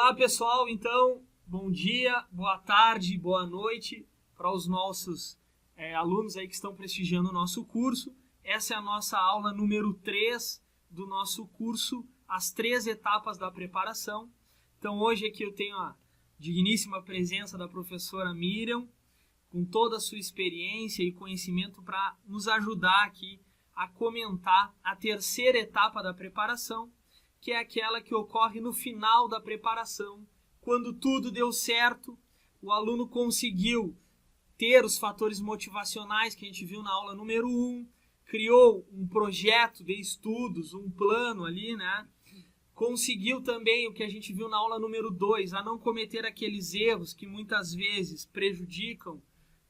Olá pessoal, então, bom dia, boa tarde, boa noite para os nossos alunos aí que estão prestigiando o nosso curso. Essa é a nossa aula número 3 do nosso curso, as 3 etapas da preparação. Então hoje aqui eu tenho a digníssima presença da professora Miriam, com toda a sua experiência e conhecimento para nos ajudar aqui a comentar a terceira etapa da preparação, que é aquela que ocorre no final da preparação, quando tudo deu certo, o aluno conseguiu ter os fatores motivacionais que a gente viu na aula número 1, criou um projeto de estudos, um plano ali, né? Conseguiu também o que a gente viu na aula número 2, a não cometer aqueles erros que muitas vezes prejudicam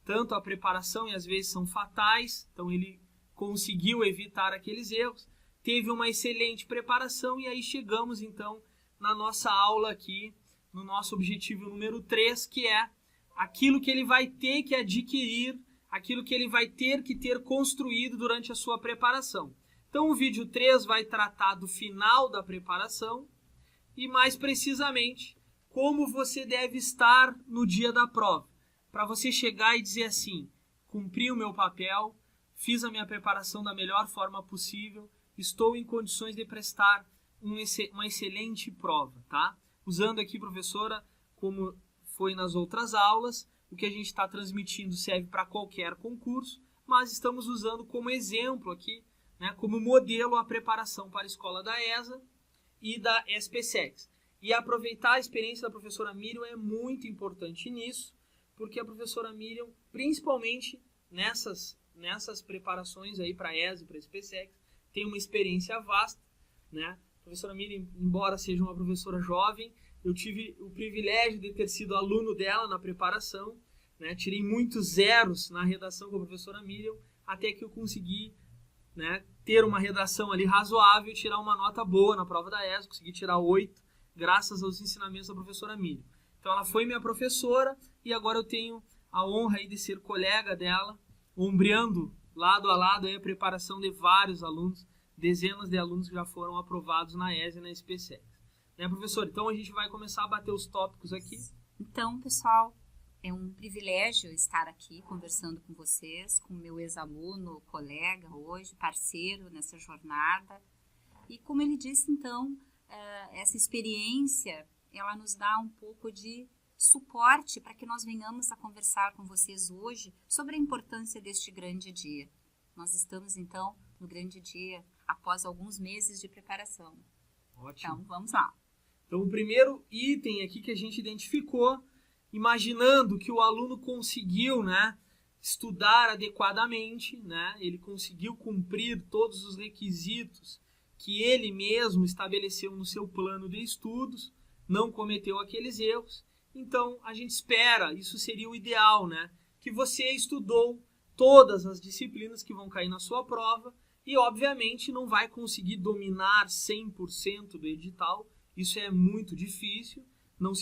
tanto a preparação e às vezes são fatais, então ele conseguiu evitar aqueles erros. Teve uma excelente preparação e aí chegamos então na nossa aula aqui, no nosso objetivo número 3, que é aquilo que ele vai ter que adquirir, aquilo que ele vai ter que ter construído durante a sua preparação. Então o vídeo 3 vai tratar do final da preparação e mais precisamente como você deve estar no dia da prova, para você chegar e dizer assim: cumpri o meu papel, fiz a minha preparação da melhor forma possível, estou em condições de prestar uma excelente prova, tá? Usando aqui, professora, como foi nas outras aulas, o que a gente está transmitindo serve para qualquer concurso, mas estamos usando como exemplo aqui, né, como modelo, a preparação para a escola da ESA e da SPSEX. E aproveitar a experiência da professora Miriam é muito importante nisso, porque a professora Miriam, principalmente nessas preparações aí para a ESA e para a SPSEX, tem uma experiência vasta, né? A professora Miriam, embora seja uma professora jovem, eu tive o privilégio de ter sido aluno dela na preparação, né? Tirei muitos zeros na redação com a professora Miriam, até que eu consegui, né, ter uma redação ali razoável e tirar uma nota boa na prova da ESA, consegui tirar 8, graças aos ensinamentos da professora Miriam. Então ela foi minha professora e agora eu tenho a honra aí de ser colega dela, ombreando lado a lado aí a preparação de vários alunos, dezenas de alunos que já foram aprovados na ESA e na SPSEX. Né, professor? Então a gente vai começar a bater os tópicos aqui. Então, pessoal, é um privilégio estar aqui conversando com vocês, com meu ex-aluno, colega hoje, parceiro nessa jornada. E como ele disse, então, essa experiência, ela nos dá um pouco de suporte para que nós venhamos a conversar com vocês hoje sobre a importância deste grande dia. Nós estamos, então, no grande dia após alguns meses de preparação. Ótimo. Então, vamos lá. Então, o primeiro item aqui que a gente identificou, imaginando que o aluno conseguiu, né, estudar adequadamente, né, ele conseguiu cumprir todos os requisitos que ele mesmo estabeleceu no seu plano de estudos, não cometeu aqueles erros. Então, a gente espera, isso seria o ideal, né? Que você estudou todas as disciplinas que vão cair na sua prova e, obviamente, não vai conseguir dominar 100% do edital. Isso é muito difícil. Não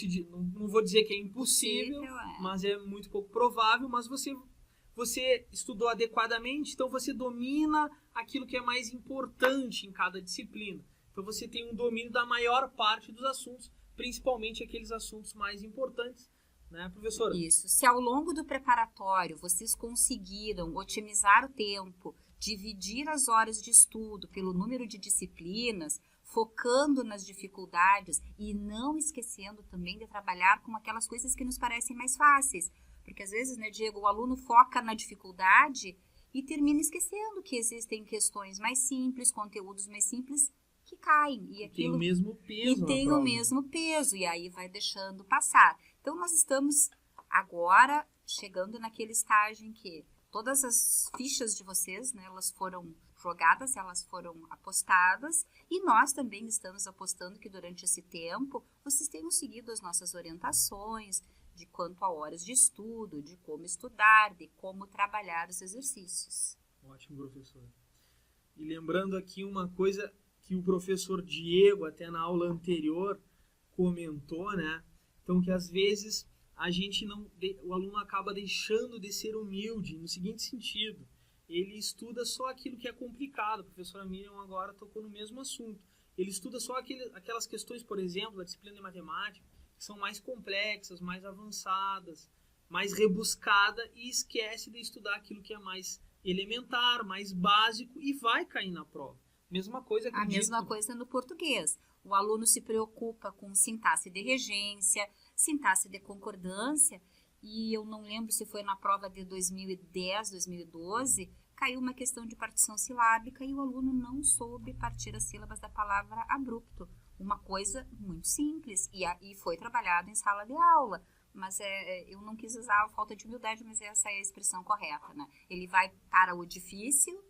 vou dizer que é impossível, mas é muito pouco provável. Mas você estudou adequadamente, então você domina aquilo que é mais importante em cada disciplina. Então, você tem um domínio da maior parte dos assuntos, principalmente aqueles assuntos mais importantes, né, professora? Isso. Se ao longo do preparatório vocês conseguiram otimizar o tempo, dividir as horas de estudo pelo número de disciplinas, focando nas dificuldades e não esquecendo também de trabalhar com aquelas coisas que nos parecem mais fáceis. Porque às vezes, né, Diego, o aluno foca na dificuldade e termina esquecendo que existem questões mais simples, conteúdos mais simples, que caem. E aquilo, tem o mesmo peso. E tem o mesmo peso, e aí vai deixando passar. Então, nós estamos agora chegando naquele estágio em que todas as fichas de vocês, né, elas foram jogadas, elas foram apostadas, e nós também estamos apostando que durante esse tempo vocês tenham seguido as nossas orientações de quanto a horas de estudo, de como estudar, de como trabalhar os exercícios. Ótimo, professor. E lembrando aqui uma coisa que o professor Diego, até na aula anterior, comentou, né? Então, que às vezes o aluno acaba deixando de ser humilde, no seguinte sentido: ele estuda só aquilo que é complicado. A professora Miriam agora tocou no mesmo assunto. Ele estuda só aquelas questões, por exemplo, da disciplina de matemática, que são mais complexas, mais avançadas, mais rebuscada, e esquece de estudar aquilo que é mais elementar, mais básico, e vai cair na prova. Mesma coisa, acredito. A mesma coisa no português. O aluno se preocupa com sintaxe de regência, sintaxe de concordância, e eu não lembro se foi na prova de 2010, 2012, caiu uma questão de partição silábica e o aluno não soube partir as sílabas da palavra abrupto. Uma coisa muito simples, e foi trabalhado em sala de aula. Mas eu não quis usar a falta de humildade, mas essa é a expressão correta, né? Ele vai para o difícil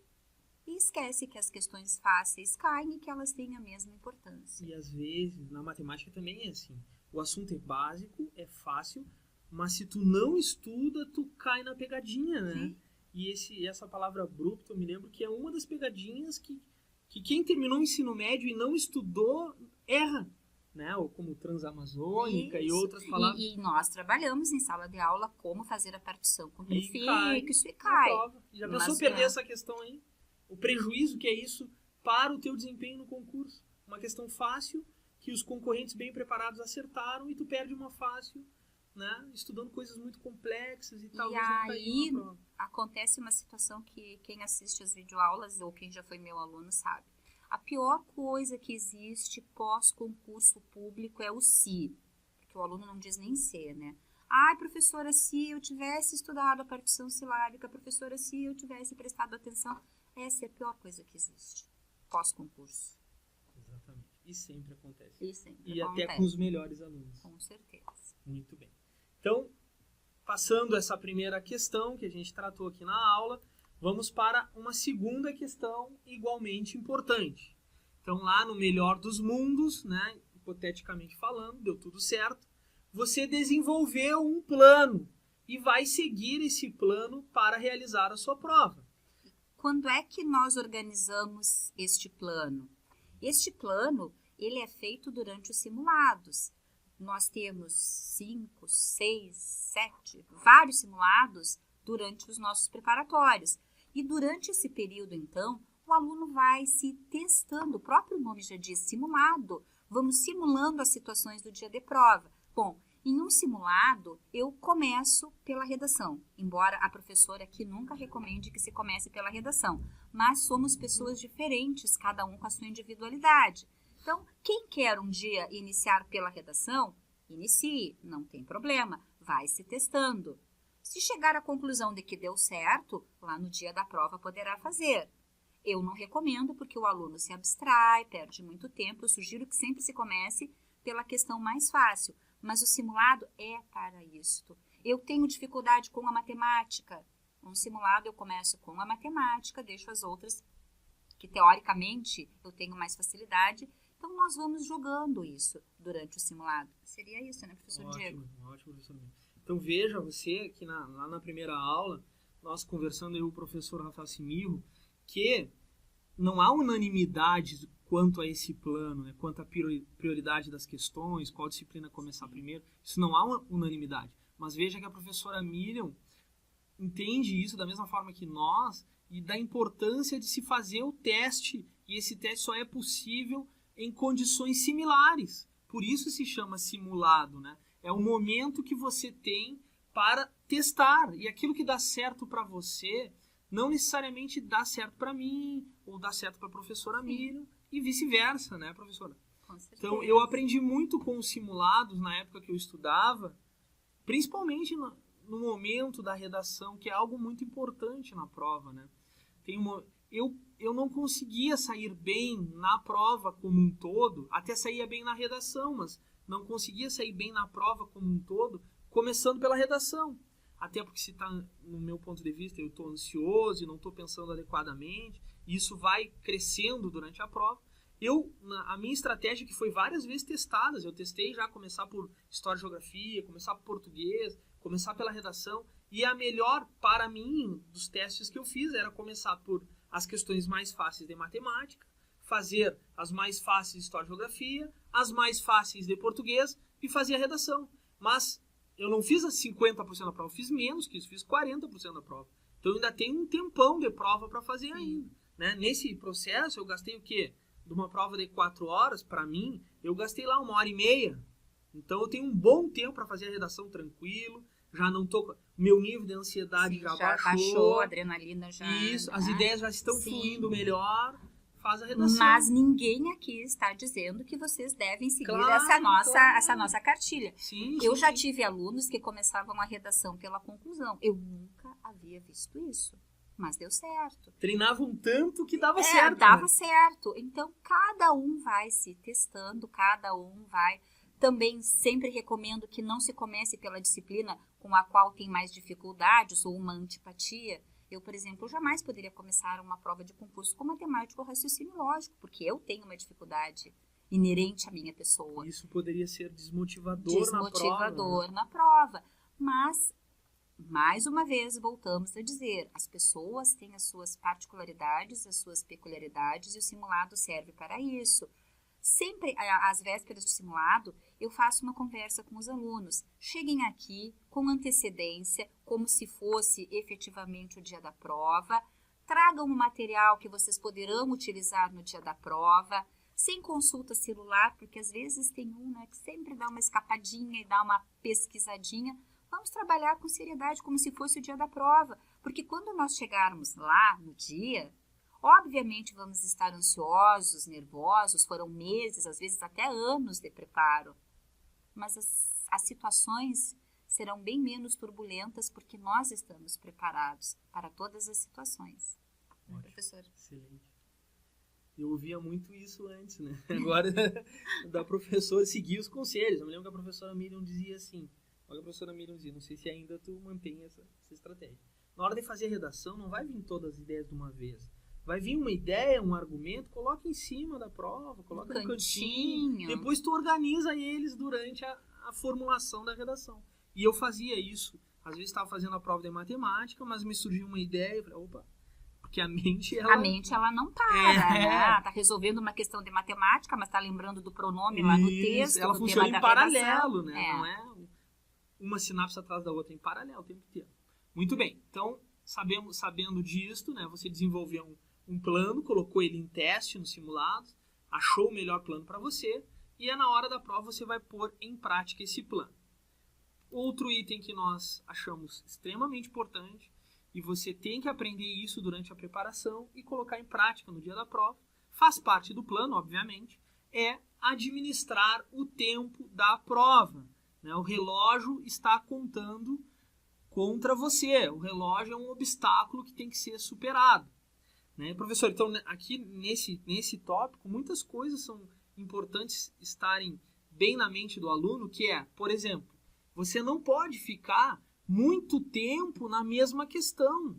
e esquece que as questões fáceis caem e que elas têm a mesma importância. E às vezes, na matemática também é assim. O assunto é básico, é fácil, mas se tu não estuda, tu cai na pegadinha, né? Sim. E essa palavra abrupto, eu me lembro que é uma das pegadinhas que quem terminou o ensino médio e não estudou, erra. Né? Ou como transamazônica e outras palavras. E nós trabalhamos em sala de aula como fazer a partição com prefixo e cai. cai. Já pensou perder essa questão aí? O prejuízo que é isso para o teu desempenho no concurso. Uma questão fácil que os concorrentes bem preparados acertaram e tu perde uma fácil, né? Estudando coisas muito complexas e tal. E aí acontece uma situação que quem assiste as videoaulas ou quem já foi meu aluno sabe. A pior coisa que existe pós-concurso público é o se, porque o aluno não diz nem se, né? Ai, professora, se eu tivesse estudado a partição silábica, professora, se eu tivesse prestado atenção, essa é a pior coisa que existe pós-concurso. Exatamente. E sempre acontece. E até com os melhores alunos. Com certeza. Muito bem. Então, passando essa primeira questão que a gente tratou aqui na aula, vamos para uma segunda questão igualmente importante. Então, lá no melhor dos mundos, né, hipoteticamente falando, deu tudo certo, você desenvolveu um plano e vai seguir esse plano para realizar a sua prova. Quando é que nós organizamos este plano? Este plano, ele é feito durante os simulados. Nós temos 5, 6, 7, vários simulados durante os nossos preparatórios. E durante esse período, então, o aluno vai se testando, o próprio nome já diz simulado, vamos simulando as situações do dia de prova. Bom, em um simulado, eu começo pela redação, embora a professora aqui nunca recomende que se comece pela redação, mas somos pessoas diferentes, cada um com a sua individualidade. Então, quem quer um dia iniciar pela redação, inicie, não tem problema, vai se testando. Se chegar à conclusão de que deu certo, lá no dia da prova poderá fazer. Eu não recomendo porque o aluno se abstrai, perde muito tempo. Eu sugiro que sempre se comece pela questão mais fácil. Mas o simulado é para isto. Eu tenho dificuldade com a matemática. Um simulado eu começo com a matemática, deixo as outras que teoricamente eu tenho mais facilidade. Então nós vamos jogando isso durante o simulado. Seria isso, né, professor Diego? Ótimo, professor. Então veja você que lá na primeira aula, nós conversando eu e o professor Rafael Simirro, que não há unanimidade quanto a esse plano, né? Quanto à prioridade das questões, qual disciplina começar primeiro. Isso não há uma unanimidade. Mas veja que a professora Miriam entende isso da mesma forma que nós e da importância de se fazer o teste. E esse teste só é possível em condições similares. Por isso se chama simulado, né? É o momento que você tem para testar. E aquilo que dá certo para você não necessariamente dá certo para mim ou dá certo para a professora Miriam e vice-versa, né, professora? Com certeza. Então, eu aprendi muito com os simulados na época que eu estudava, principalmente no momento da redação, que é algo muito importante na prova, né? Eu não conseguia sair bem na prova como um todo, até saía bem na redação, mas não conseguia sair bem na prova como um todo, começando pela redação. Até porque se está, no meu ponto de vista, eu estou ansioso e não estou pensando adequadamente, e isso vai crescendo durante a prova. A minha estratégia, que foi várias vezes testada, eu testei já começar por História e Geografia, começar por Português, começar pela redação, e a melhor para mim dos testes que eu fiz era começar por as questões mais fáceis de matemática, fazer as mais fáceis de História e Geografia, as mais fáceis de Português e fazer a redação. Mas eu não fiz as 50% da prova, eu fiz menos que isso, fiz 40% da prova. Então eu ainda tenho um tempão de prova para fazer ainda. Né? Nesse processo eu gastei o quê? De uma prova de 4 horas, para mim, eu gastei lá 1h30, Então eu tenho um bom tempo para fazer a redação tranquilo, já não tô... Meu nível de ansiedade Sim, já baixou, a adrenalina já... Isso, né? as ideias já estão Sim. fluindo melhor, faz a redação. Mas ninguém aqui está dizendo que vocês devem seguir Claro, essa nossa cartilha. Sim, Eu sim, já sim. tive alunos que começavam a redação pela conclusão. Eu nunca havia visto isso, mas deu certo. Treinavam tanto que dava certo. Dava né? certo. Então, cada um vai se testando, cada um vai... Também sempre recomendo que não se comece pela disciplina com a qual tem mais dificuldades ou uma antipatia. Eu, por exemplo, jamais poderia começar uma prova de concurso com matemática ou raciocínio lógico, porque eu tenho uma dificuldade inerente à minha pessoa. Isso poderia ser desmotivador Na prova. Mas, mais uma vez, voltamos a dizer, as pessoas têm as suas particularidades, as suas peculiaridades, e o simulado serve para isso. Sempre, às vésperas do simulado, eu faço uma conversa com os alunos. Cheguem aqui com antecedência, como se fosse efetivamente o dia da prova. Tragam um material que vocês poderão utilizar no dia da prova, sem consulta celular, porque às vezes tem né, que sempre dá uma escapadinha e dá uma pesquisadinha. Vamos trabalhar com seriedade, como se fosse o dia da prova. Porque quando nós chegarmos lá no dia... Obviamente vamos estar ansiosos, nervosos, foram meses, às vezes até anos de preparo. Mas as situações serão bem menos turbulentas porque nós estamos preparados para todas as situações. Ótimo. Professor? Excelente. Eu ouvia muito isso antes, né? Agora, da professora seguir os conselhos. Eu me lembro que a professora Miriam dizia assim, não sei se ainda tu mantém essa estratégia. Na hora de fazer a redação, não vai vir todas as ideias de uma vez. Vai vir uma ideia, um argumento, coloca em cima da prova, coloca no cantinho. Depois tu organiza eles durante a formulação da redação. E eu fazia isso. Às vezes estava fazendo a prova de matemática, mas me surgiu uma ideia e falei, opa, porque a mente ela não para, né? Tá resolvendo uma questão de matemática, mas tá lembrando do pronome lá no texto. Ela funciona em paralelo, né? Não é uma sinapse atrás da outra, em paralelo o tempo inteiro. Muito bem, então, sabendo disto, né? Você desenvolveu um plano, colocou ele em teste no simulado, achou o melhor plano para você e na hora da prova você vai pôr em prática esse plano. Outro item que nós achamos extremamente importante e você tem que aprender isso durante a preparação e colocar em prática no dia da prova, faz parte do plano, obviamente, é administrar o tempo da prova. Né? O relógio está contando contra você, o relógio é um obstáculo que tem que ser superado. Né? Professor, então aqui nesse tópico, muitas coisas são importantes estarem bem na mente do aluno, que é, por exemplo, você não pode ficar muito tempo na mesma questão.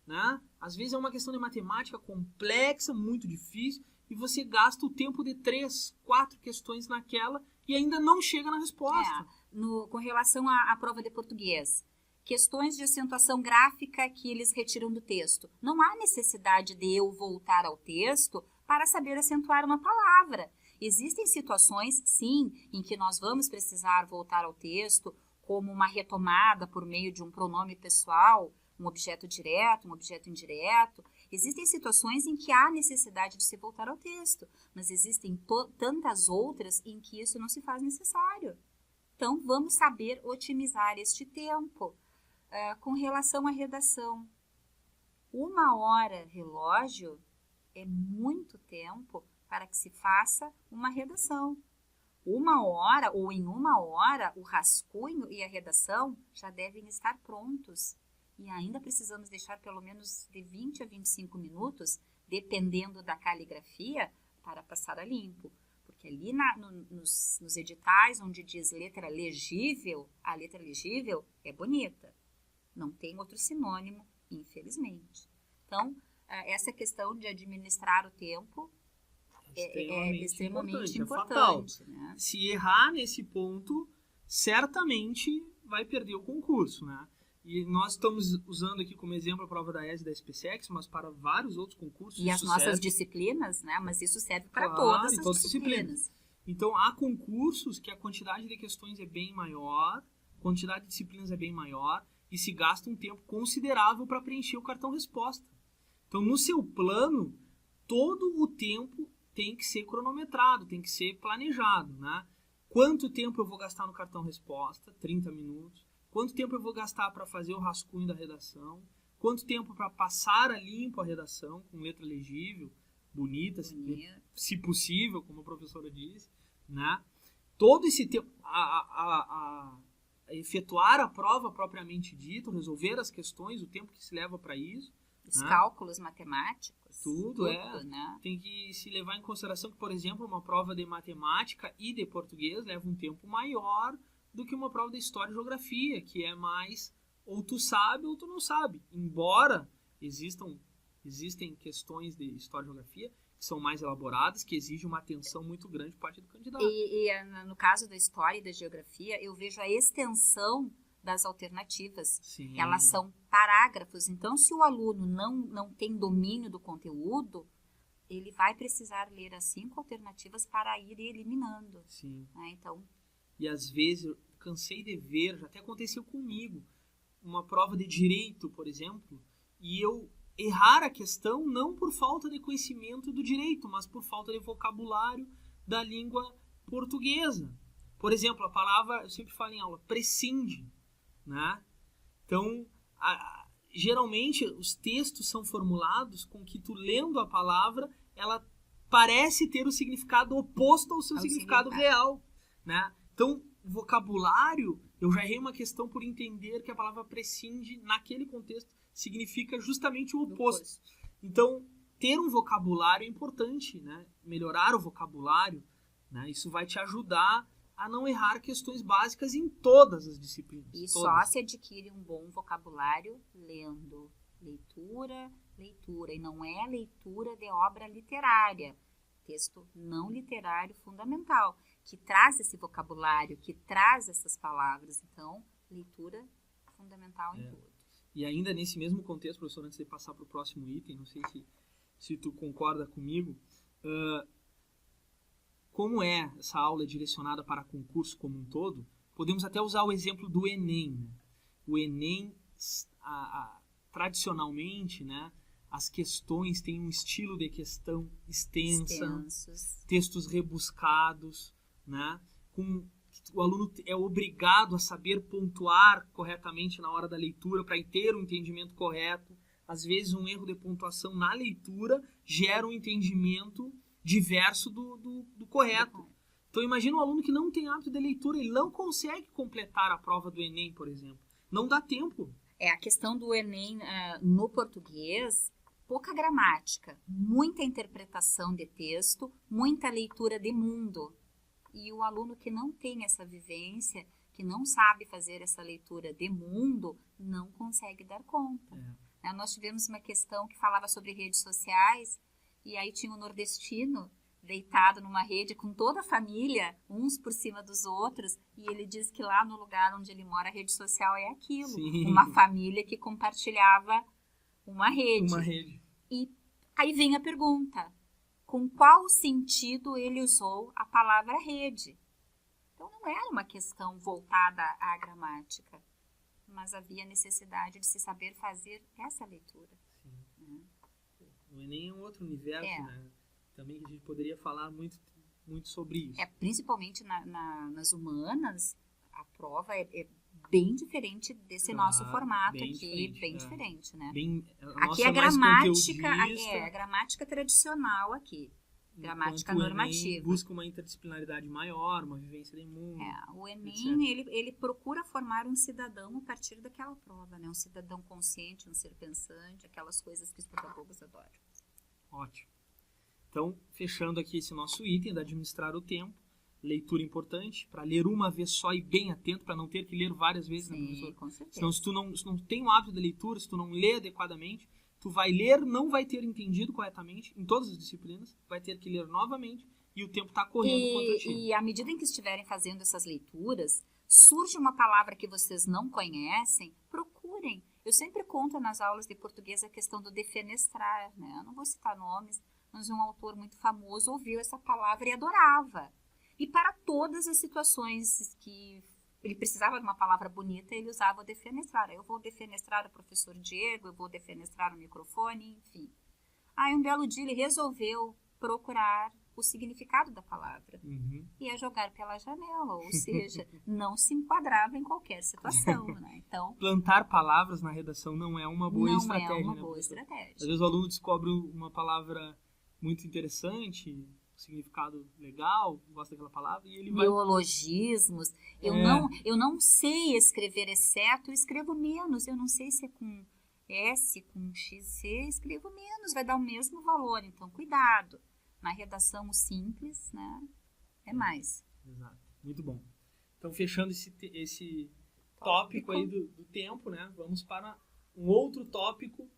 Né? Às vezes é uma questão de matemática complexa, muito difícil, e você gasta o tempo de 3, 4 questões naquela e ainda não chega na resposta. Com relação à prova de português, questões de acentuação gráfica que eles retiram do texto. Não há necessidade de eu voltar ao texto para saber acentuar uma palavra. Existem situações, sim, em que nós vamos precisar voltar ao texto, como uma retomada por meio de um pronome pessoal, um objeto direto, um objeto indireto. Existem situações em que há necessidade de se voltar ao texto, mas existem tantas outras em que isso não se faz necessário. Então, vamos saber otimizar este tempo. Com relação à redação, 1 hora relógio é muito tempo para que se faça uma redação. 1 hora ou em 1 hora o rascunho e a redação já devem estar prontos. E ainda precisamos deixar pelo menos de 20 a 25 minutos, dependendo da caligrafia, para passar a limpo. Porque ali nos editais onde diz letra legível, a letra legível é bonita. Não tem outro sinônimo, infelizmente. Então, essa questão de administrar o tempo é extremamente importante. Né? Se errar nesse ponto, certamente vai perder o concurso. Né? E nós estamos usando aqui como exemplo a prova da ESE e da SPSEX, mas para vários outros concursos. E as nossas disciplinas, né? Mas isso serve para todas as disciplinas. Então, há concursos que a quantidade de questões é bem maior, a quantidade de disciplinas é bem maior, e se gasta um tempo considerável para preencher o cartão resposta. Então, no seu plano, todo o tempo tem que ser cronometrado, tem que ser planejado. Né? Quanto tempo eu vou gastar no cartão resposta? 30 minutos. Quanto tempo eu vou gastar para fazer o rascunho da redação? Quanto tempo para passar a limpo a redação, com letra legível, bonita, se possível, como a professora disse, né? Todo esse tempo, a efetuar a prova propriamente dita, resolver as questões, o tempo que se leva para isso. Os cálculos matemáticos. Tudo, né? Tem que se levar em consideração que, por exemplo, uma prova de matemática e de português leva um tempo maior do que uma prova de história e geografia, que é mais ou tu sabe ou tu não sabe. Embora existem questões de história e geografia que são mais elaboradas, que exigem uma atenção muito grande por parte do candidato. E no caso da história e da geografia, eu vejo a extensão das alternativas. Sim. Elas são parágrafos. Então, se o aluno não tem domínio do conteúdo, ele vai precisar ler as 5 alternativas para ir eliminando. Sim. Né? Então, e às vezes eu cansei de ver, já até aconteceu comigo, uma prova de direito, por exemplo, e eu errar a questão não por falta de conhecimento do direito, mas por falta de vocabulário da língua portuguesa. Por exemplo, a palavra, eu sempre falo em aula, prescinde, né? Então, geralmente os textos são formulados com que tu lendo a palavra, ela parece ter o significado oposto ao seu significado real, né? Então, vocabulário, eu já errei uma questão por entender que a palavra prescinde, naquele contexto, significa justamente o oposto. Então, ter um vocabulário é importante, né? Melhorar o vocabulário, né? Isso vai te ajudar a não errar questões básicas em todas as disciplinas. E todas. Só se adquire um bom vocabulário lendo. Leitura. E não é leitura de obra literária. Texto não literário fundamental, que traz esse vocabulário, que traz essas palavras. Então, leitura fundamental em tudo. E ainda nesse mesmo contexto, professor, antes de passar para o próximo item, não sei se tu concorda comigo, como essa aula é direcionada para concurso como um todo, podemos até usar o exemplo do Enem. Né? O Enem, tradicionalmente, né, as questões têm um estilo de questão extensos, textos rebuscados, né, o aluno é obrigado a saber pontuar corretamente na hora da leitura para ter um entendimento correto. Às vezes, um erro de pontuação na leitura gera um entendimento diverso do correto. Então, imagina um aluno que não tem hábito de leitura, ele não consegue completar a prova do Enem, por exemplo. Não dá tempo. A questão do Enem no português, pouca gramática, muita interpretação de texto, muita leitura de mundo. E o aluno que não tem essa vivência, que não sabe fazer essa leitura de mundo, não consegue dar conta. Nós tivemos uma questão que falava sobre redes sociais, e aí tinha um nordestino deitado numa rede com toda a família, uns por cima dos outros, e ele diz que lá no lugar onde ele mora, a rede social é aquilo. Sim. Uma família que compartilhava uma rede. E aí vem a pergunta, com qual sentido ele usou a palavra rede? Então não era uma questão voltada à gramática, mas havia necessidade de se saber fazer essa leitura. Sim. O Enem é um outro universo, né? Também que a gente poderia falar muito, muito sobre isso. Principalmente nas humanas, a prova é bem diferente desse nosso formato aqui, bem diferente, né? Aqui a gramática tradicional aqui, gramática normativa. O Enem busca uma interdisciplinaridade maior, uma vivência de mundo. O Enem, ele procura formar um cidadão a partir daquela prova, né? Um cidadão consciente, um ser pensante, aquelas coisas que os pedagogos adoram. Ótimo. Então, fechando aqui esse nosso item de administrar o tempo, leitura importante, para ler uma vez só e bem atento, para não ter que ler várias vezes. Sim, né, professor? Com certeza. Senão, se tu não tem o hábito de leitura, se tu não lê adequadamente, tu vai ler, não vai ter entendido corretamente em todas as disciplinas, vai ter que ler novamente e o tempo está correndo contra ti. E à medida em que estiverem fazendo essas leituras, surge uma palavra que vocês não conhecem, procurem. Eu sempre conto nas aulas de português a questão do defenestrar, né? Eu não vou citar nomes, mas um autor muito famoso ouviu essa palavra e adorava. E para todas as situações que ele precisava de uma palavra bonita, ele usava o defenestrar. Eu vou defenestrar o professor Diego, eu vou defenestrar o microfone, enfim. Aí um belo dia ele resolveu procurar o significado da palavra. E é jogar pela janela, ou seja, não se enquadrava em qualquer situação, né? Então, plantar palavras na redação não é uma boa estratégia. Não é uma né? boa estratégia. Às vezes o aluno descobre uma palavra muito interessante, significado legal, gosta daquela palavra, e ele vai... Neologismos. Eu não sei escrever exceto, eu escrevo menos. Eu não sei se é com S, com XC, escrevo menos, vai dar o mesmo valor. Então, cuidado. Na redação, o simples, né, é mais. Exato. Muito bom. Então, fechando esse tópico aí do tempo, né, vamos para um outro tópico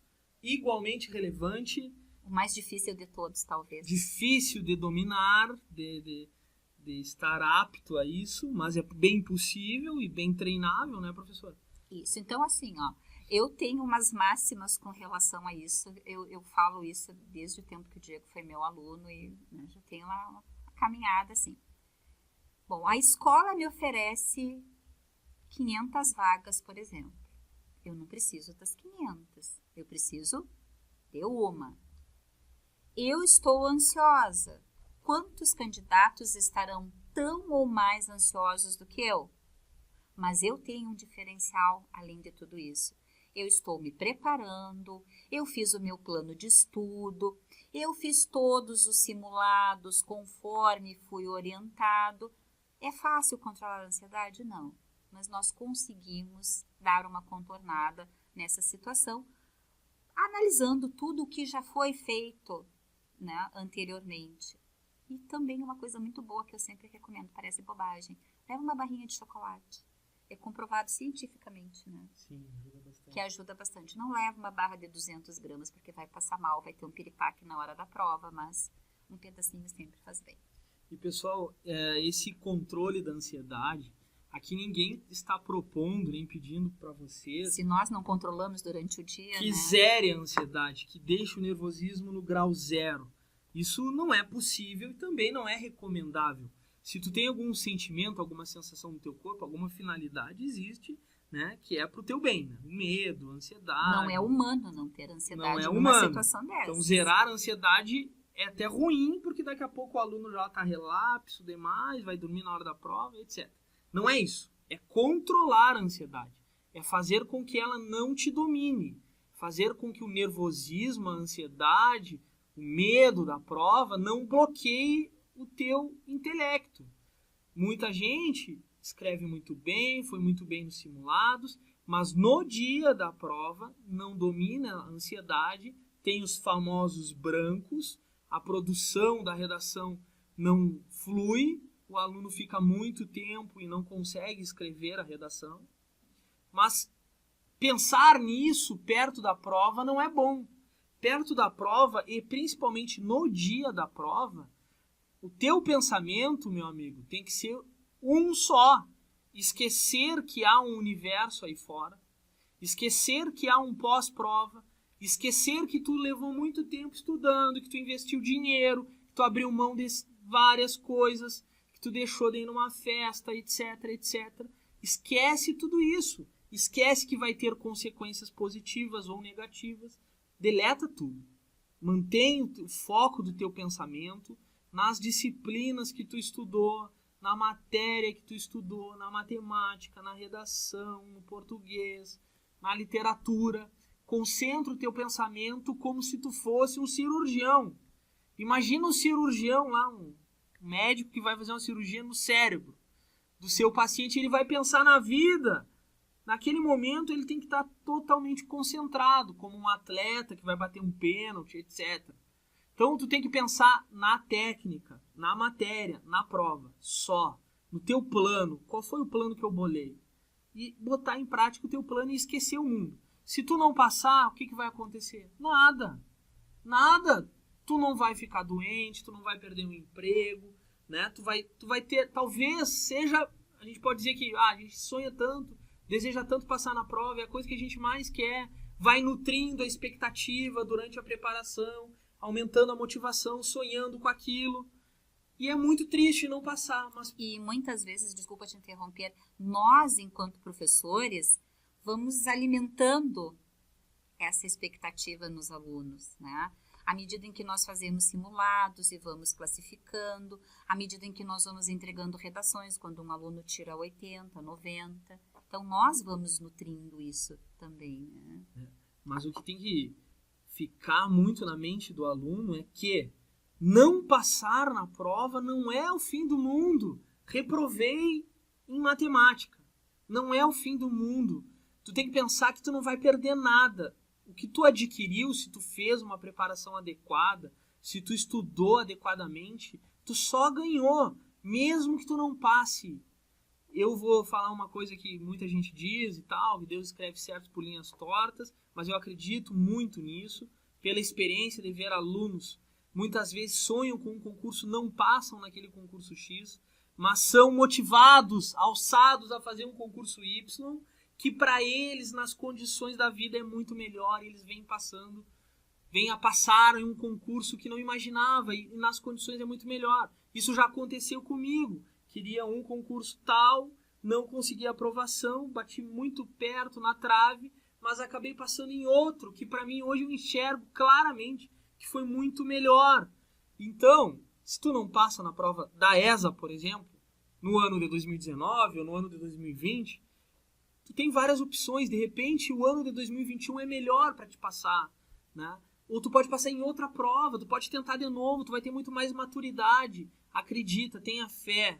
igualmente relevante. O mais difícil de todos, talvez. Difícil de dominar, de estar apto a isso, mas é bem possível e bem treinável, né, professor? Isso. Então, assim, ó, eu tenho umas máximas com relação a isso. Eu falo isso desde o tempo que o Diego foi meu aluno e, né, já tenho lá uma caminhada, assim. Bom, a escola me oferece 500 vagas, por exemplo. Eu não preciso das 500. Eu preciso de uma. Eu estou ansiosa. Quantos candidatos estarão tão ou mais ansiosos do que eu? Mas eu tenho um diferencial além de tudo isso. Eu estou me preparando, eu fiz o meu plano de estudo, eu fiz todos os simulados conforme fui orientado. É fácil controlar a ansiedade? Não. Mas nós conseguimos dar uma contornada nessa situação, analisando tudo o que já foi feito, né, anteriormente. E também uma coisa muito boa que eu sempre recomendo, parece bobagem, leva uma barrinha de chocolate. É comprovado cientificamente, né? Sim, ajuda bastante. Que ajuda bastante. Não leva uma barra de 200 gramas, porque vai passar mal, vai ter um piripaque na hora da prova, mas um pedacinho sempre faz bem. E, pessoal, esse controle da ansiedade, aqui ninguém está propondo nem pedindo para vocês... Se nós não controlamos durante o dia, que né? zere a ansiedade, que deixe o nervosismo no grau zero. Isso não é possível e também não é recomendável. Se tu tem algum sentimento, alguma sensação no teu corpo, alguma finalidade, existe, né, que é pro teu bem, né? O medo, a ansiedade. Não é humano não ter ansiedade numa humano. Situação dessa. Então, zerar a ansiedade é até ruim, porque daqui a pouco o aluno já tá relapso demais, vai dormir na hora da prova, etc. Não é isso. É controlar a ansiedade. É fazer com que ela não te domine. Fazer com que o nervosismo, a ansiedade, o medo da prova não bloqueie o teu intelecto. Muita gente escreve muito bem, foi muito bem nos simulados, mas no dia da prova não domina a ansiedade, tem os famosos brancos, a produção da redação não flui, o aluno fica muito tempo e não consegue escrever a redação. Mas pensar nisso perto da prova não é bom. Perto da prova e principalmente no dia da prova, o teu pensamento, meu amigo, tem que ser um só. Esquecer que há um universo aí fora. Esquecer que há um pós-prova. Esquecer que tu levou muito tempo estudando, que tu investiu dinheiro, que tu abriu mão de várias coisas, que tu deixou de ir numa festa, etc, etc. Esquece tudo isso. Esquece que vai ter consequências positivas ou negativas. Deleta tudo. Mantém o foco do teu pensamento nas disciplinas que tu estudou, na matéria que tu estudou, na matemática, na redação, no português, na literatura. Concentra o teu pensamento como se tu fosse um cirurgião. Imagina um cirurgião lá, um médico que vai fazer uma cirurgia no cérebro do seu paciente, ele vai pensar na vida. Naquele momento ele tem que estar totalmente concentrado, como um atleta que vai bater um pênalti, etc. Então, tu tem que pensar na técnica, na matéria, na prova, só. No teu plano. Qual foi o plano que eu bolei? E botar em prática o teu plano e esquecer o mundo. Se tu não passar, o que vai acontecer? Nada. Nada. Tu não vai ficar doente, tu não vai perder um emprego, né? Tu vai ter, talvez seja, a gente pode dizer que a gente sonha tanto, deseja tanto passar na prova, é a coisa que a gente mais quer, vai nutrindo a expectativa durante a preparação, aumentando a motivação, sonhando com aquilo. E é muito triste não passar. Mas... E muitas vezes, desculpa te interromper, nós, enquanto professores, vamos alimentando essa expectativa nos alunos, né? à medida em que nós fazemos simulados e vamos classificando, à medida em que nós vamos entregando redações, quando um aluno tira 80, 90. Então, nós vamos nutrindo isso também, né? Mas o que tem que ficar muito na mente do aluno é que não passar na prova não é o fim do mundo. Reprovei em matemática. Não é o fim do mundo. Tu tem que pensar que tu não vai perder nada. O que tu adquiriu, se tu fez uma preparação adequada, se tu estudou adequadamente, tu só ganhou, mesmo que tu não passe. Eu vou falar uma coisa que muita gente diz e tal, que Deus escreve certo por linhas tortas, mas eu acredito muito nisso, pela experiência de ver alunos, muitas vezes sonham com um concurso, não passam naquele concurso X, mas são motivados, alçados a fazer um concurso Y, que para eles, nas condições da vida, é muito melhor, e eles vêm a passar em um concurso que não imaginava, e nas condições é muito melhor. Isso já aconteceu comigo. Queria um concurso tal, não consegui aprovação, bati muito perto na trave, mas acabei passando em outro, que para mim hoje eu enxergo claramente que foi muito melhor. Então, se tu não passa na prova da ESA, por exemplo, no ano de 2019 ou no ano de 2020, tu tem várias opções. De repente, o ano de 2021 é melhor para te passar, né? Ou tu pode passar em outra prova, tu pode tentar de novo, tu vai ter muito mais maturidade. Acredita, tenha fé,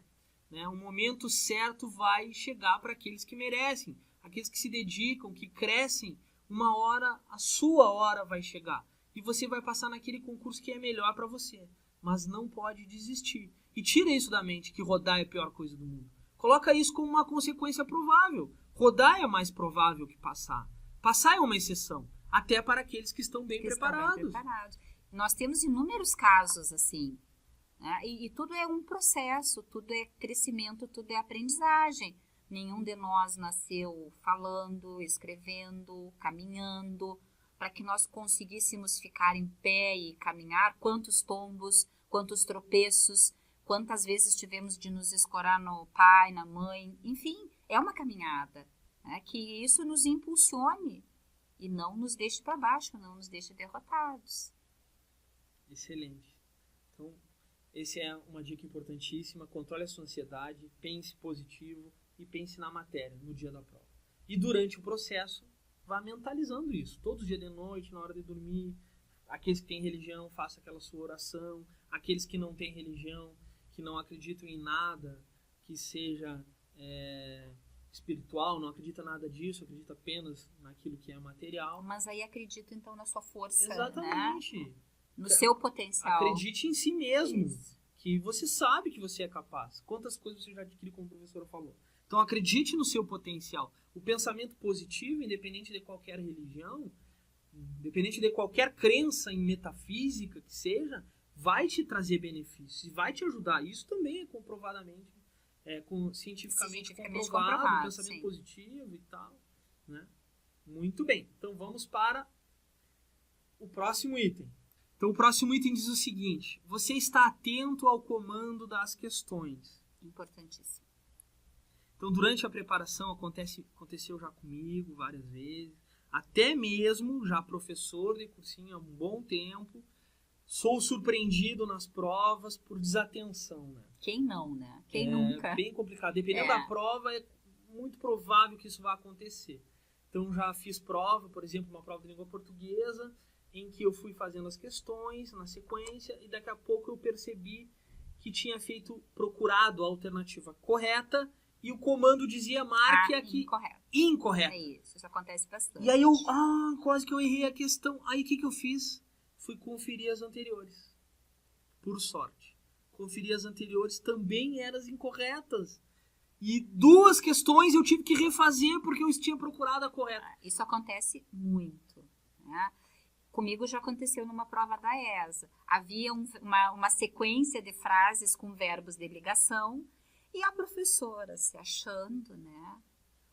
né? O momento certo vai chegar para aqueles que merecem, aqueles que se dedicam, que crescem. Uma hora, a sua hora vai chegar. E você vai passar naquele concurso que é melhor para você. Mas não pode desistir. E tira isso da mente, que rodar é a pior coisa do mundo. Coloca isso como uma consequência provável. Rodar é mais provável que passar. Passar é uma exceção. Até para aqueles que estão bem preparados. Nós temos inúmeros casos assim. Né? E tudo é um processo, tudo é crescimento, tudo é aprendizagem. Nenhum de nós nasceu falando, escrevendo, caminhando. Para que nós conseguíssemos ficar em pé e caminhar, quantos tombos, quantos tropeços, quantas vezes tivemos de nos escorar no pai, na mãe, enfim, é uma caminhada, né? Que isso nos impulsione e não nos deixe para baixo, não nos deixe derrotados. Excelente. Então, essa é uma dica importantíssima. Controle a sua ansiedade, pense positivo e pense na matéria no dia da prova. E durante o processo, vá mentalizando isso. Todo dia de noite, na hora de dormir. Aqueles que têm religião, faça aquela sua oração. Aqueles que não têm religião, que não acreditam em nada que seja espiritual, não acredita nada disso, acredita apenas naquilo que é material. Mas aí acredita então na sua força. Exatamente. Né? No seu potencial. Acredite em si mesmo. Isso. Que você sabe que você é capaz. Quantas coisas você já adquiriu, como a professora falou. Então acredite no seu potencial. O pensamento positivo, independente de qualquer religião, independente de qualquer crença em metafísica que seja, vai te trazer benefícios e vai te ajudar. Isso também é comprovadamente, cientificamente comprovado, pensamento sim. Positivo e tal. Né? Muito bem. Então vamos para o próximo item. Então o próximo item diz o seguinte: você está atento ao comando das questões. Importantíssimo. Então, durante a preparação, aconteceu já comigo várias vezes, até mesmo já professor de cursinho há um bom tempo, sou surpreendido nas provas por desatenção, né? Quem não, né? Quem nunca? É bem complicado. Dependendo da prova, é muito provável que isso vá acontecer. Então, já fiz prova, por exemplo, uma prova de língua portuguesa, em que eu fui fazendo as questões na sequência e daqui a pouco eu percebi que tinha procurado a alternativa correta e o comando dizia marque aqui incorreto. É isso acontece bastante. E aí eu, quase que eu errei a questão. Aí o que eu fiz? Fui conferir as anteriores. Por sorte. Conferir as anteriores, também eram as incorretas. E 2 questões eu tive que refazer porque eu tinha procurado a correta. Isso acontece muito, né? Comigo já aconteceu numa prova da ESA. Havia uma sequência de frases com verbos de ligação. E a professora, se achando, né,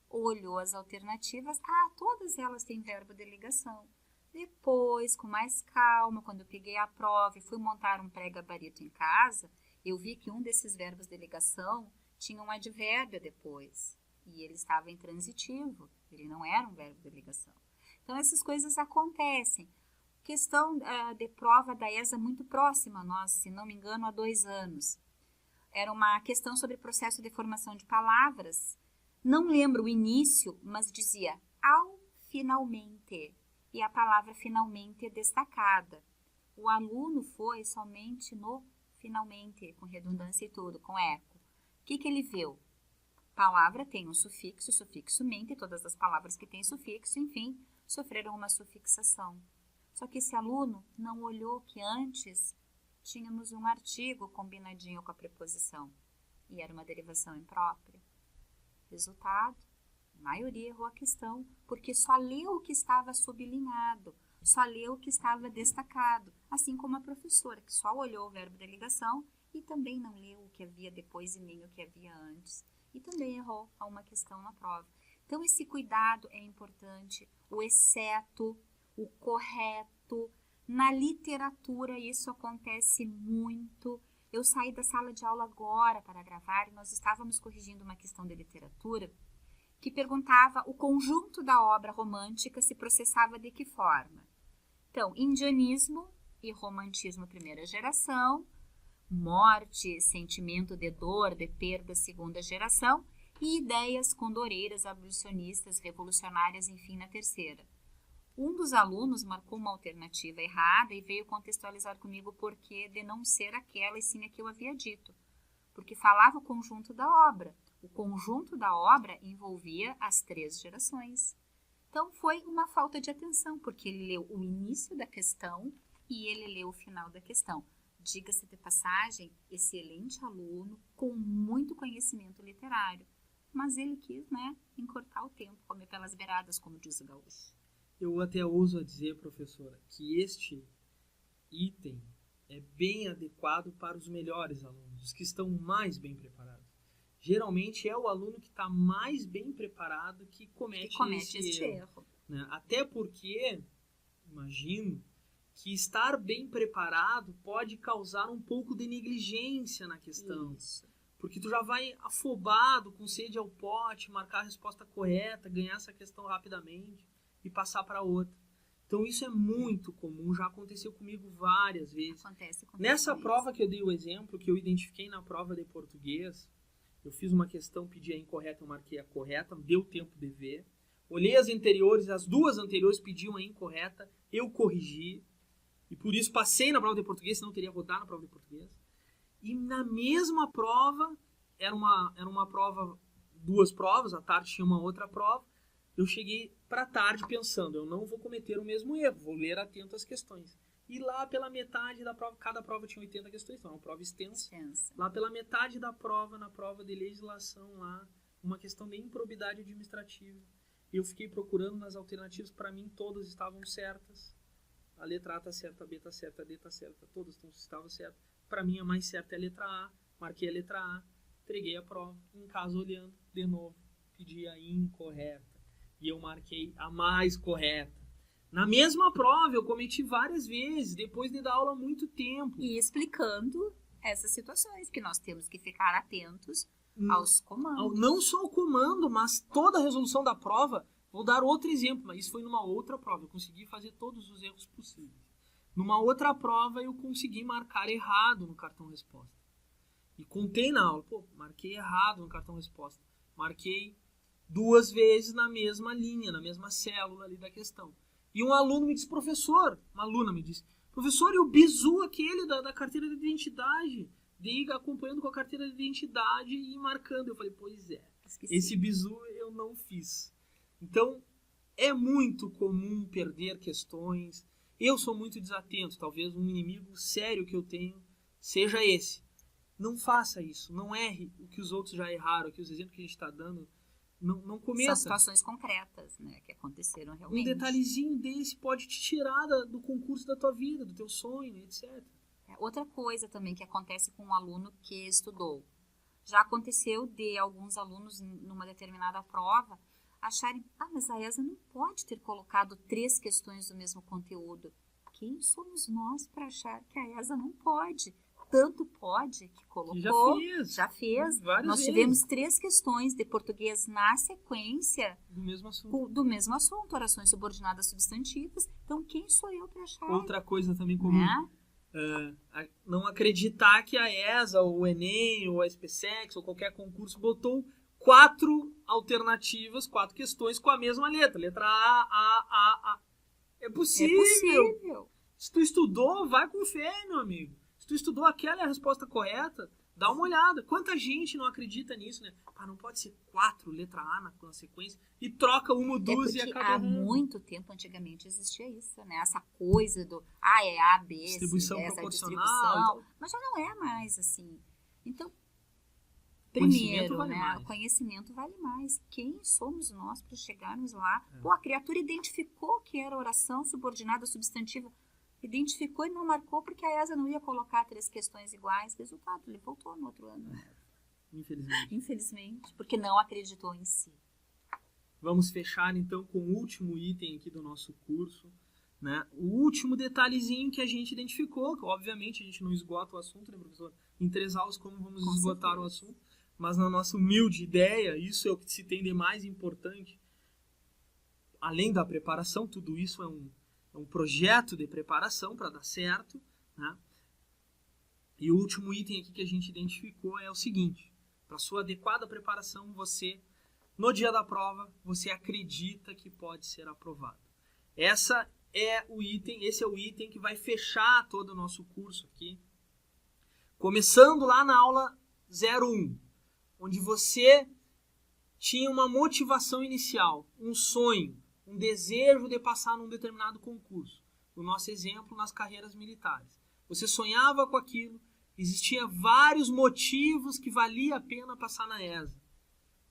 olhou as alternativas. Todas elas têm verbo de ligação. Depois, com mais calma, quando eu peguei a prova e fui montar um pré-gabarito em casa, eu vi que um desses verbos de ligação tinha um advérbio depois. E ele estava intransitivo. Ele não era um verbo de ligação. Então, essas coisas acontecem. questão de prova da ESA muito próxima a nós, se não me engano, há 2 anos. Era uma questão sobre processo de formação de palavras. Não lembro o início, mas dizia ao finalmente. E a palavra finalmente é destacada. O aluno foi somente no finalmente, com redundância e tudo, com eco. O que ele viu? Palavra tem um sufixo, sufixo mente, todas as palavras que têm sufixo, enfim, sofreram uma sufixação. Só que esse aluno não olhou que antes tínhamos um artigo combinadinho com a preposição e era uma derivação imprópria. Resultado, a maioria errou a questão porque só leu o que estava sublinhado, só leu o que estava destacado, assim como a professora, que só olhou o verbo da ligação e também não leu o que havia depois e nem o que havia antes. E também errou a uma questão na prova. Então, esse cuidado é importante, o exceto, o correto. Na literatura, isso acontece muito. Eu saí da sala de aula agora para gravar e nós estávamos corrigindo uma questão de literatura que perguntava o conjunto da obra romântica se processava de que forma. Então, indianismo e romantismo primeira geração, morte, sentimento de dor, de perda segunda geração e ideias condoreiras, abolicionistas, revolucionárias, enfim, na terceira. Um dos alunos marcou uma alternativa errada e veio contextualizar comigo o porquê de não ser aquela e sim a que eu havia dito. Porque falava o conjunto da obra. O conjunto da obra envolvia as 3 gerações. Então foi uma falta de atenção, porque ele leu o início da questão e ele leu o final da questão. Diga-se de passagem, excelente aluno, com muito conhecimento literário. Mas ele quis, encurtar o tempo, comer pelas beiradas, como diz o gaúcho. Eu até ouso dizer, professora, que este item é bem adequado para os melhores alunos, os que estão mais bem preparados. Geralmente é o aluno que está mais bem preparado que comete este erro. Né? Até porque, imagino, que estar bem preparado pode causar um pouco de negligência na questão. Isso. Porque tu já vai afobado, com sede ao pote, marcar a resposta correta, ganhar essa questão rapidamente e passar para outra. Então isso é muito comum, já aconteceu comigo várias vezes. Acontece com Nessa prova que eu dei o exemplo, que eu identifiquei na prova de português, eu fiz uma questão, pedi a incorreta, eu marquei a correta, deu tempo de ver. Olhei as anteriores, as 2 anteriores pediam a incorreta, eu corrigi. E por isso passei na prova de português, senão teria rodado na prova de português. E na mesma prova, era uma prova, 2 provas, à tarde tinha uma outra prova. Eu cheguei para tarde pensando, eu não vou cometer o mesmo erro, vou ler atento as questões. E lá pela metade da prova, cada prova tinha 80 questões, então é uma prova extensa. Lá pela metade da prova, na prova de legislação, lá, uma questão de improbidade administrativa. Eu fiquei procurando nas alternativas, para mim todas estavam certas. A letra A está certa, a B está certa, a D está certa, todas estavam certas. Para mim a mais certa é a letra A, marquei a letra A, entreguei a prova, em casa olhando, de novo, pedi a incorreta. E eu marquei a mais correta. Na mesma prova, eu cometi várias vezes, depois de dar aula há muito tempo. E explicando essas situações, que nós temos que ficar atentos aos comandos. Não só o comando, mas toda a resolução da prova. Vou dar outro exemplo, mas isso foi numa outra prova. Eu consegui fazer todos os erros possíveis. Numa outra prova, eu consegui marcar errado no cartão resposta. E contei na aula. Marquei errado no cartão resposta. Marquei 2 vezes na mesma linha, na mesma célula ali da questão. E um aluno me disse, professor, uma aluna me disse, professor, e o bizu aquele da carteira de identidade? Dei acompanhando com a carteira de identidade e marcando. Eu falei, pois é, esse bizu eu não fiz. Então, é muito comum perder questões. Eu sou muito desatento, talvez um inimigo sério que eu tenho seja esse. Não faça isso, não erre o que os outros já erraram, que os exemplos que a gente está dando. Não cometa. São situações concretas, que aconteceram realmente. Um detalhezinho desse pode te tirar do concurso da tua vida, do teu sonho, etc. Outra coisa também que acontece com um aluno que estudou. Já aconteceu de alguns alunos, numa determinada prova, acharem, mas a ESA não pode ter colocado 3 questões do mesmo conteúdo. Quem somos nós para achar que a ESA não pode? tanto pode que colocou. Já fez. Nós tivemos 3 questões de português na sequência do mesmo assunto, orações subordinadas substantivas. Então, quem sou eu para achar? Outra coisa também comum. Não acreditar que a ESA, ou o Enem, ou a SPSEX, ou qualquer concurso botou 4 alternativas, 4 questões com a mesma letra. Letra A. É possível. É possível. Se tu estudou, vai com fé, meu amigo. Se tu estudou, aquela é a resposta correta, dá uma olhada. Quanta gente não acredita nisso, né? Não pode ser 4, letra A na sequência, e troca uma, duas e acaba há muito tempo, antigamente, existia isso, né? Essa coisa do é A, B, distribuição essa proporcional, distribuição, mas já não é mais assim. Então, primeiro, o conhecimento vale mais. Quem somos nós para chegarmos lá? A criatura identificou que era oração subordinada substantiva, identificou e não marcou porque a ESA não ia colocar 3 questões iguais. Resultado, ele voltou no outro ano. Infelizmente, porque não acreditou em si. Vamos fechar então com o último item aqui do nosso curso, né? O último detalhezinho que a gente identificou, que obviamente a gente não esgota o assunto, né, professor? Em 3 aulas como vamos esgotar o assunto, mas na nossa humilde ideia, isso é o que se tem de mais importante. Além da preparação, tudo isso é um projeto de preparação para dar certo, né? E o último item aqui que a gente identificou é o seguinte: para sua adequada preparação, você, no dia da prova, você acredita que pode ser aprovado. Esse é o item que vai fechar todo o nosso curso aqui. Começando lá na aula 01, onde você tinha uma motivação inicial, um sonho, um desejo de passar num determinado concurso. No nosso exemplo, nas carreiras militares. Você sonhava com aquilo, existiam vários motivos que valia a pena passar na ESA.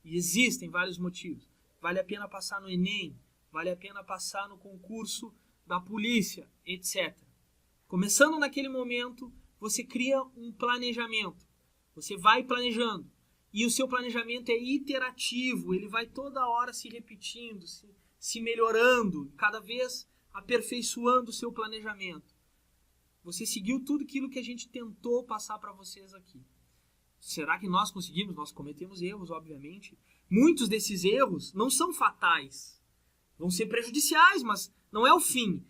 E existem vários motivos. Vale a pena passar no Enem, vale a pena passar no concurso da polícia, etc. Começando naquele momento, você cria um planejamento. Você vai planejando. E o seu planejamento é iterativo, ele vai toda hora se repetindo, se melhorando, cada vez aperfeiçoando o seu planejamento. Você seguiu tudo aquilo que a gente tentou passar para vocês aqui. Será que nós conseguimos? Nós cometemos erros, obviamente. Muitos desses erros não são fatais. Vão ser prejudiciais, mas não é o fim.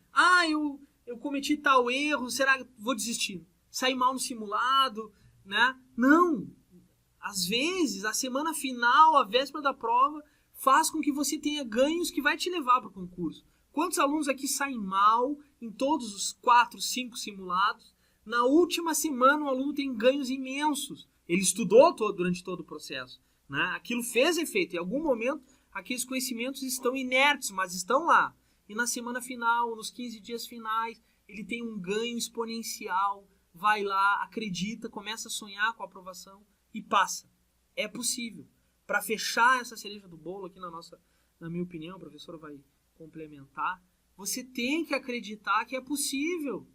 Eu cometi tal erro, será que vou desistir? Saí mal no simulado, né? Não. Às vezes, a semana final, a véspera da prova, faz com que você tenha ganhos que vai te levar para o concurso. Quantos alunos aqui saem mal em todos os 4, 5 simulados? Na última semana, o aluno tem ganhos imensos. Ele estudou durante todo o processo, né? Aquilo fez efeito. Em algum momento, aqueles conhecimentos estão inertes, mas estão lá. E na semana final, nos 15 dias finais, ele tem um ganho exponencial. Vai lá, acredita, começa a sonhar com a aprovação e passa. É possível. Para fechar essa cereja do bolo aqui na minha opinião, a professora vai complementar, você tem que acreditar que é possível.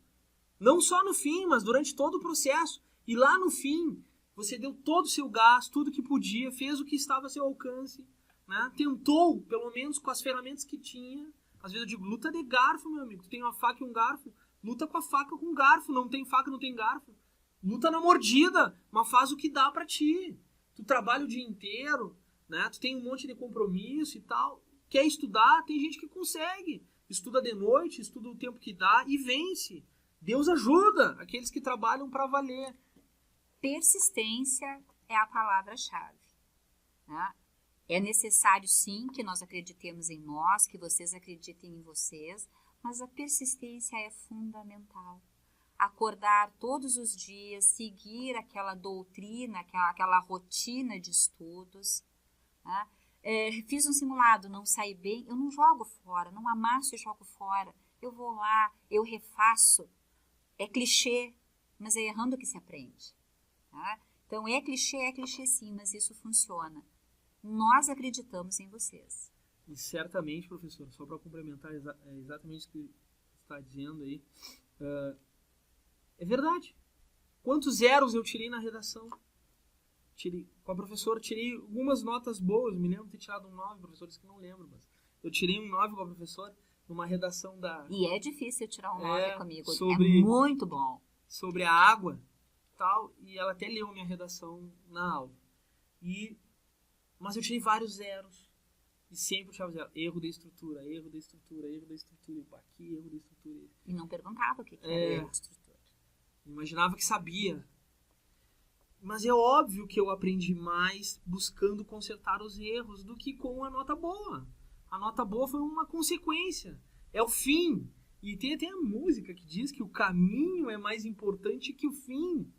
Não só no fim, mas durante todo o processo. E lá no fim, você deu todo o seu gás, tudo que podia, fez o que estava a seu alcance, né? Tentou, pelo menos com as ferramentas que tinha. Às vezes eu digo, luta de garfo, meu amigo. Tu tem uma faca e um garfo, luta com a faca com o garfo. Não tem faca, não tem garfo. Luta na mordida, mas faz o que dá pra ti. Tu trabalha o dia inteiro, né? Tu tem um monte de compromisso e tal. Quer estudar? Tem gente que consegue. Estuda de noite, estuda o tempo que dá e vence. Deus ajuda aqueles que trabalham para valer. Persistência é a palavra-chave, né? É necessário, sim, que nós acreditemos em nós, que vocês acreditem em vocês, mas a persistência é fundamental. Acordar todos os dias, seguir aquela doutrina, aquela rotina de estudos, né? Fiz um simulado, não saí bem, eu não jogo fora, não amasso e jogo fora. Eu vou lá, eu refaço. É clichê, mas é errando que se aprende. Tá? Então, é clichê sim, mas isso funciona. Nós acreditamos em vocês. E certamente, professor, só para complementar exatamente o que você está dizendo aí, é verdade. Quantos zeros eu tirei na redação? Com a professora, tirei algumas notas boas. Me lembro de ter tirado um 9, professores que não lembro, mas eu tirei um 9 com a professora numa redação da... E é difícil tirar um 9 comigo, é muito bom. Sobre a água. tal, e ela até leu minha redação na aula. Mas eu tirei vários zeros. E sempre eu tirava zero. Erro da estrutura, erro da estrutura, erro da estrutura. Aqui, erro da estrutura. E não perguntava o que era erro de estrutura. Imaginava que sabia. Mas é óbvio que eu aprendi mais buscando consertar os erros do que com a nota boa. A nota boa foi uma consequência. É o fim. E tem até a música que diz que o caminho é mais importante que o fim.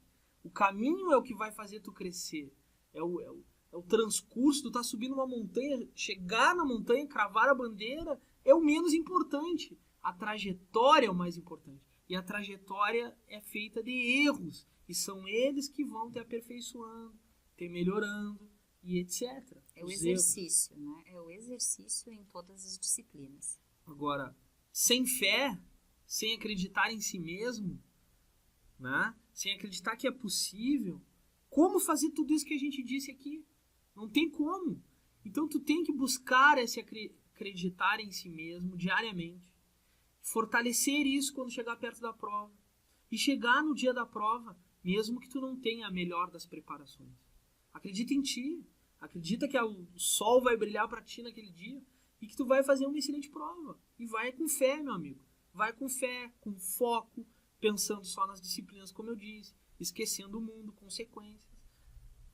O caminho é o que vai fazer tu crescer. É o transcurso, tu tá subindo uma montanha, chegar na montanha, cravar a bandeira, é o menos importante. A trajetória é o mais importante. E a trajetória é feita de erros. E são eles que vão te aperfeiçoando, te melhorando e etc. É o exercício, né? É o exercício em todas as disciplinas. Agora, sem fé, sem acreditar em si mesmo, né? Sem acreditar que é possível, como fazer tudo isso que a gente disse aqui? Não tem como. Então tu tem que buscar esse acreditar em si mesmo diariamente. Fortalecer isso quando chegar perto da prova. E chegar no dia da prova, mesmo que tu não tenha a melhor das preparações. Acredita em ti. Acredita que o sol vai brilhar para ti naquele dia e que tu vai fazer uma excelente prova. E vai com fé, meu amigo. Vai com fé, com foco, pensando só nas disciplinas, como eu disse, esquecendo o mundo, consequências.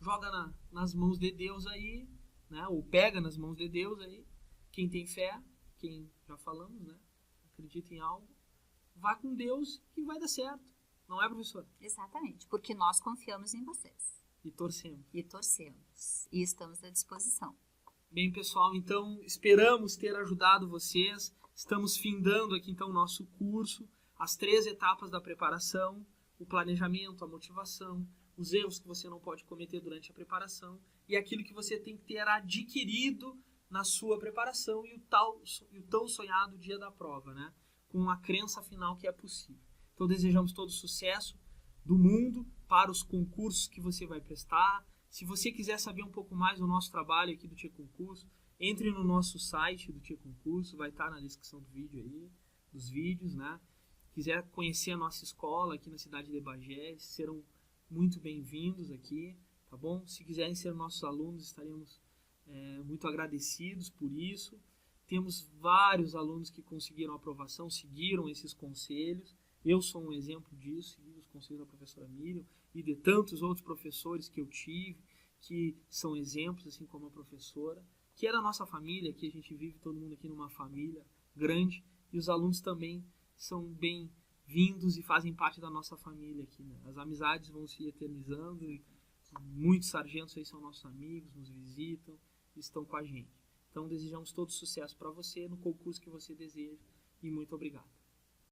Joga nas mãos de Deus aí, né? Ou pega nas mãos de Deus aí. Quem tem fé, quem já falamos, né? Acredita em algo, vá com Deus e vai dar certo. Não é, professor? Exatamente, porque nós confiamos em vocês. E torcemos. E torcemos. E estamos à disposição. Bem, pessoal, então esperamos ter ajudado vocês. Estamos findando aqui então o nosso curso, as 3 etapas da preparação, o planejamento, a motivação, os erros que você não pode cometer durante a preparação e aquilo que você tem que ter adquirido na sua preparação e o tão sonhado dia da prova, né? Com a crença final que é possível. Então desejamos todo sucesso do mundo para os concursos que você vai prestar. Se você quiser saber um pouco mais do nosso trabalho aqui do Tia Concurso, entre no nosso site do Tia Concurso, vai estar na descrição do vídeo aí, dos vídeos, né? Quiser conhecer a nossa escola aqui na cidade de Bagé, serão muito bem-vindos aqui, tá bom? Se quiserem ser nossos alunos, estaremos muito agradecidos por isso. Temos vários alunos que conseguiram aprovação, seguiram esses conselhos. Eu sou um exemplo disso, segui os conselhos da professora Miriam e de tantos outros professores que eu tive, que são exemplos, assim como a professora, que é da nossa família, que a gente vive todo mundo aqui numa família grande, e os alunos também são bem-vindos e fazem parte da nossa família aqui, né? As amizades vão se eternizando e muitos sargentos aí são nossos amigos, nos visitam, estão com a gente. Então desejamos todo sucesso para você no concurso que você deseja e muito obrigado.